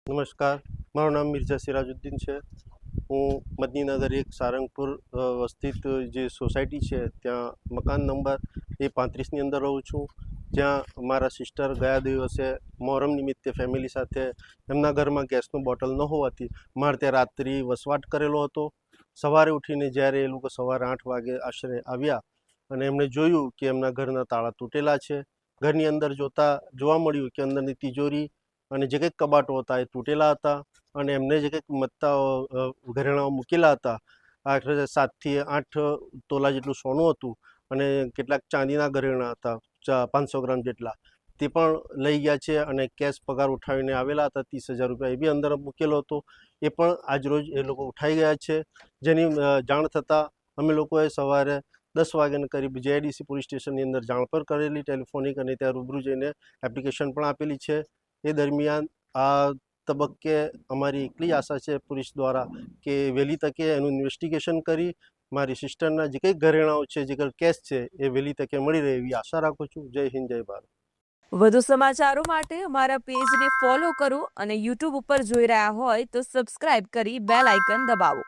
નમસ્કાર, મારું નામ મિર્ઝા સિરાજુદ્દીન છે. હું મદનીનગર એક સારંગપુર સ્થિત જે સોસાયટી છે ત્યાં મકાન નંબર A35ની અંદર રહું છું. જ્યાં મારા સિસ્ટર ગયા દિવસે મોહરમ નિમિત્તે ફેમિલી સાથે એમના ઘરમાં ગેસનું બોટલ ન હોવાથી મારે ત્યાં રાત્રિ વસવાટ કરેલો હતો. સવારે ઉઠીને જ્યારે એ લોકો સવારે 8 વાગે આશરે આવ્યા અને એમણે જોયું કે એમના ઘરના તાળા તૂટેલા છે. ઘરની અંદર જોવા મળ્યું કે અંદરની તિજોરી અને જે કંઈક કબાટો હતા એ તૂટેલા હતા અને એમને જે કંઈક ઘરેણાઓ મૂકેલા હતા 7થી 8 તોલા જેટલું સોનું હતું અને કેટલાક ચાંદીના ઘરેણાં હતા 500 ગ્રામ જેટલા, તે પણ લઈ ગયા છે. અને કેશ પગાર ઉઠાવીને આવેલા હતા 30,000 રૂપિયા, એ બી અંદર મૂકેલો હતો, એ પણ આજરોજ એ લોકો ઉઠાઈ ગયા છે. જેની જાણ થતાં અમે લોકોએ સવારે 10 વાગ્યાના કરીબ JIDC પોલીસ સ્ટેશનની અંદર જાણ પર કરેલી ટેલિફોનિક, અને ત્યાં રૂબરૂ જઈને એપ્લિકેશન પણ આપેલી છે. એ દરમિયાન આ તબક્કે અમારી એટલી આશા છે પોલીસ દ્વારા કે વહેલી તકે એનું ઇન્વેસ્ટિગેશન કરી મારી સિસ્ટરના જે કંઈ ઘરેણાઓ છે, જે કંઈ કેશ છે, એ વહેલી તકે મળી રહે એવી આશા રાખું છું. જય હિન્દ, જય ભારત. વધુ સમાચારો માટે અમારા પેજને ફોલો કરો અને YouTube ઉપર જોઈ રહ્યા હોય તો સબસ્ક્રાઇબ કરી બેલ આઇકન દબાવો.